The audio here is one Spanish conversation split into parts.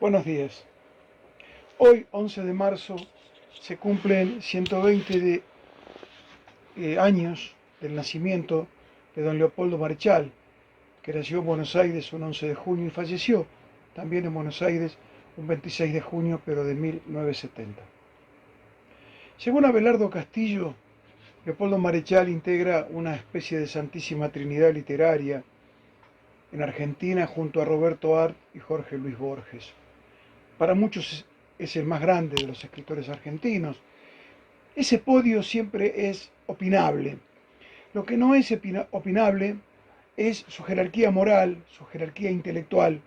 Buenos días. Hoy, 11 de marzo, se cumplen 120 años del nacimiento de don Leopoldo Marechal, que nació en Buenos Aires un 11 de junio y falleció también en Buenos Aires un 26 de junio, pero de 1970. Según Abelardo Castillo, Leopoldo Marechal integra una especie de santísima trinidad literaria en Argentina junto a Roberto Arlt y Jorge Luis Borges. Para muchos es el más grande de los escritores argentinos. Ese podio siempre es opinable. Lo que no es opinable es su jerarquía moral, su jerarquía intelectual,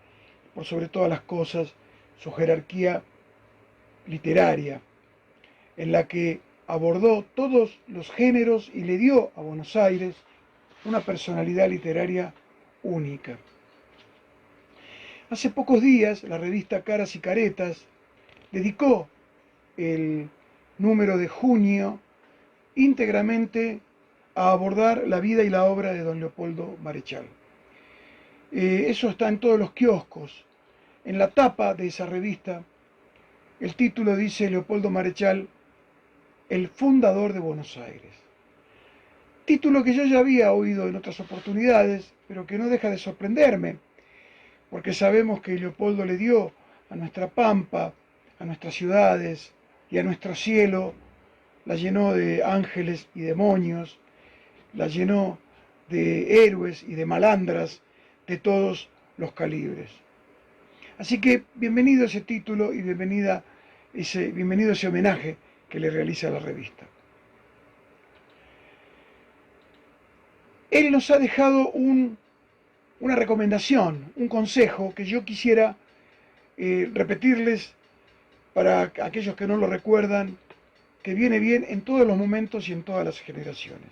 por sobre todas las cosas, su jerarquía literaria, en la que abordó todos los géneros y le dio a Buenos Aires una personalidad literaria única. Hace pocos días, la revista Caras y Caretas dedicó el número de junio íntegramente a abordar la vida y la obra de don Leopoldo Marechal. Eso está en todos los kioscos. En la tapa de esa revista, el título dice Leopoldo Marechal, el fundador de Buenos Aires. Título que yo ya había oído en otras oportunidades, pero que no deja de sorprenderme, porque sabemos que Leopoldo le dio a nuestra pampa, a nuestras ciudades y a nuestro cielo, la llenó de ángeles y demonios, la llenó de héroes y de malandras de todos los calibres. Así que bienvenido ese título y bienvenido ese homenaje que le realiza la revista. Él nos ha dejado una recomendación, un consejo que yo quisiera repetirles para aquellos que no lo recuerdan, que viene bien en todos los momentos y en todas las generaciones.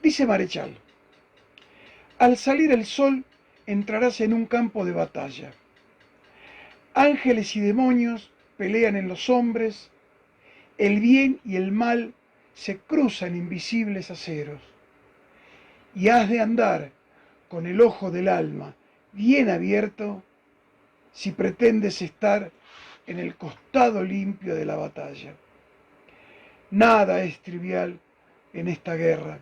Dice Marechal, al salir el sol entrarás en un campo de batalla. Ángeles y demonios pelean en los hombres, el bien y el mal se cruzan invisibles aceros. Y has de andar con el ojo del alma bien abierto si pretendes estar en el costado limpio de la batalla. Nada es trivial en esta guerra.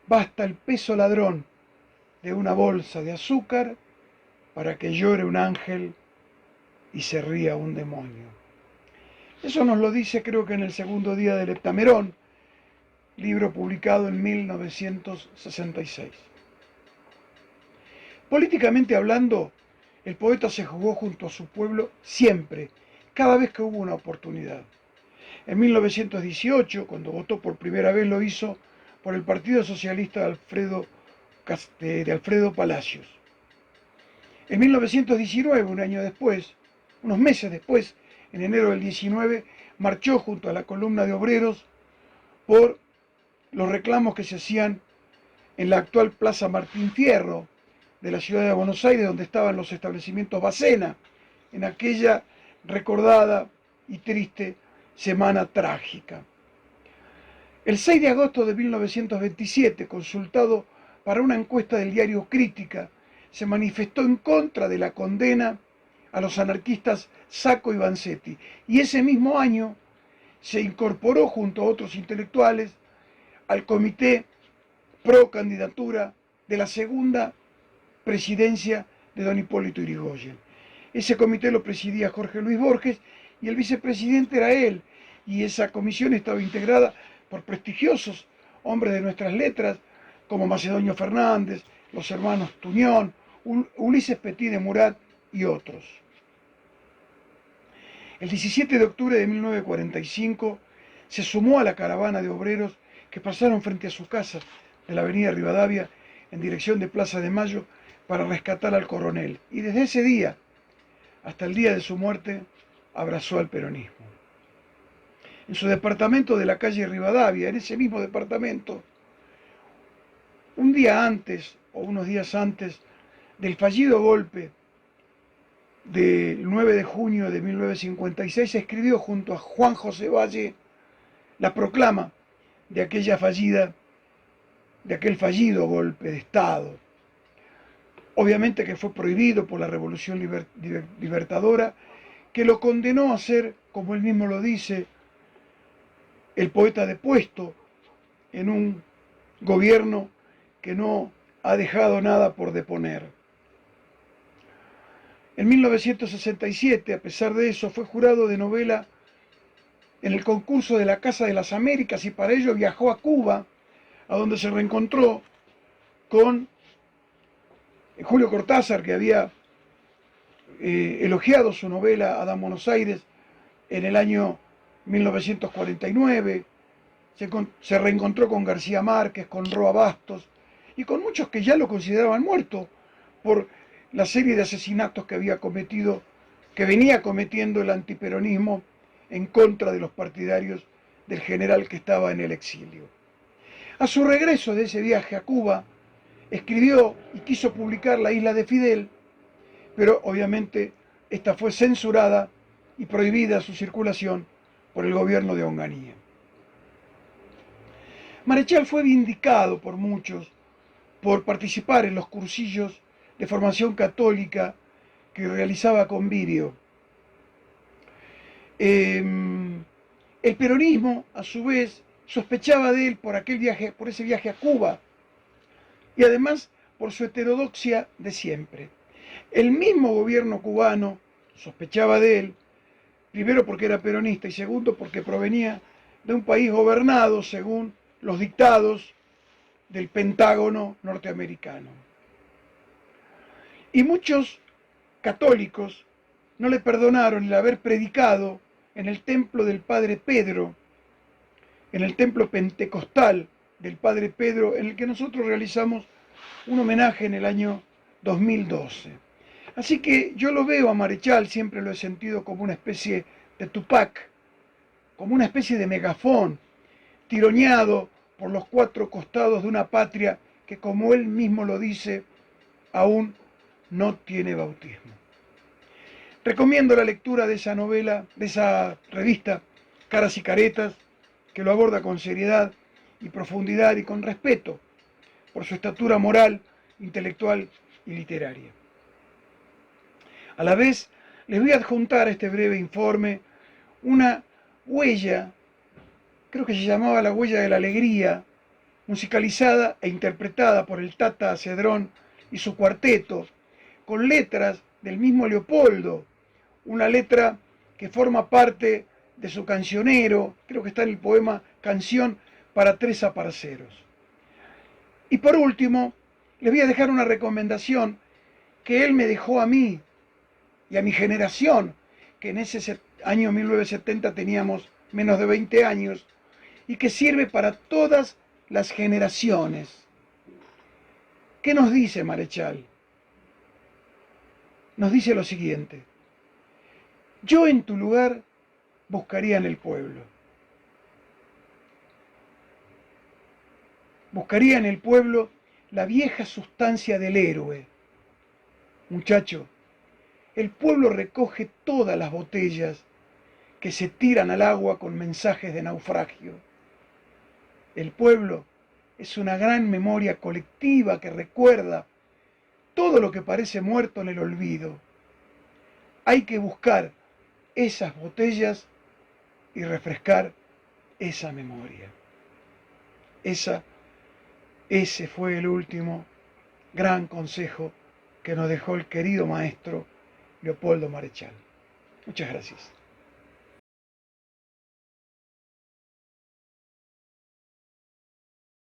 Basta el peso ladrón de una bolsa de azúcar para que llore un ángel y se ría un demonio. Eso nos lo dice, creo que en el segundo día del Heptamerón, libro publicado en 1966. Políticamente hablando, el poeta se jugó junto a su pueblo siempre, cada vez que hubo una oportunidad. En 1918, cuando votó por primera vez, lo hizo por el Partido Socialista de Alfredo Palacios. En 1919, un año después, unos meses después, en enero del 19, marchó junto a la columna de obreros por los reclamos que se hacían en la actual Plaza Martín Fierro de la ciudad de Buenos Aires, donde estaban los establecimientos Bacena, en aquella recordada y triste semana trágica. El 6 de agosto de 1927, consultado para una encuesta del diario Crítica, se manifestó en contra de la condena a los anarquistas Sacco y Vanzetti, y ese mismo año se incorporó junto a otros intelectuales al comité pro candidatura de la segunda presidencia de don Hipólito Yrigoyen. Ese comité lo presidía Jorge Luis Borges y el vicepresidente era él, y esa comisión estaba integrada por prestigiosos hombres de nuestras letras como Macedonio Fernández, los hermanos Tuñón, Ulises Petit de Murat y otros. El 17 de octubre de 1945 se sumó a la caravana de obreros que pasaron frente a su casa de la avenida Rivadavia en dirección de Plaza de Mayo para rescatar al coronel. Y desde ese día hasta el día de su muerte abrazó al peronismo. En su departamento de la calle Rivadavia, en ese mismo departamento, un día antes o unos días antes del fallido golpe del 9 de junio de 1956, escribió junto a Juan José Valle la proclama de aquel fallido golpe de Estado. obviamente que fue prohibido por la Revolución Libertadora, que lo condenó a ser, como él mismo lo dice, el poeta depuesto en un gobierno que no ha dejado nada por deponer. En 1967, a pesar de eso, fue jurado de novela en el concurso de la Casa de las Américas y para ello viajó a Cuba, a donde se reencontró con Julio Cortázar, que había elogiado su novela Adán Buenos Aires en el año 1949, se reencontró con García Márquez, con Roa Bastos y con muchos que ya lo consideraban muerto por la serie de asesinatos que había cometido, que venía cometiendo el antiperonismo en contra de los partidarios del general que estaba en el exilio. A su regreso de ese viaje a Cuba, escribió y quiso publicar La isla de Fidel, pero obviamente esta fue censurada y prohibida su circulación por el gobierno de Onganía. Marechal fue vindicado por muchos por participar en los cursillos de formación católica que realizaba Convivio. El peronismo, a su vez, sospechaba de él por ese viaje a Cuba y además por su heterodoxia de siempre. El mismo gobierno cubano sospechaba de él, primero porque era peronista y segundo porque provenía de un país gobernado según los dictados del Pentágono norteamericano. Y muchos católicos no le perdonaron el haber predicado en el templo del Padre Pedro, en el templo pentecostal del Padre Pedro, en el que nosotros realizamos un homenaje en el año 2012. Así que yo lo veo a Marechal, siempre lo he sentido como una especie de Tupac, como una especie de megafón, tironeado por los cuatro costados de una patria que, como él mismo lo dice, aún no tiene bautismo. Recomiendo la lectura de esa novela, de esa revista, Caras y Caretas, que lo aborda con seriedad y profundidad y con respeto por su estatura moral, intelectual y literaria. A la vez, les voy a adjuntar a este breve informe una huella, creo que se llamaba La huella de la alegría, musicalizada e interpretada por el Tata Cedrón y su cuarteto, con letras del mismo Leopoldo, una letra que forma parte de su cancionero, creo que está en el poema Canción para tres aparceros. Y por último, les voy a dejar una recomendación que él me dejó a mí y a mi generación, que en ese año 1970 teníamos menos de 20 años, y que sirve para todas las generaciones. ¿Qué nos dice Marechal? Nos dice lo siguiente: yo en tu lugar buscaría en el pueblo. Buscaría en el pueblo la vieja sustancia del héroe. Muchacho, el pueblo recoge todas las botellas que se tiran al agua con mensajes de naufragio. El pueblo es una gran memoria colectiva que recuerda todo lo que parece muerto en el olvido. Hay que buscar esas botellas y refrescar esa memoria. Ese fue el último gran consejo que nos dejó el querido maestro Leopoldo Marechal. Muchas gracias.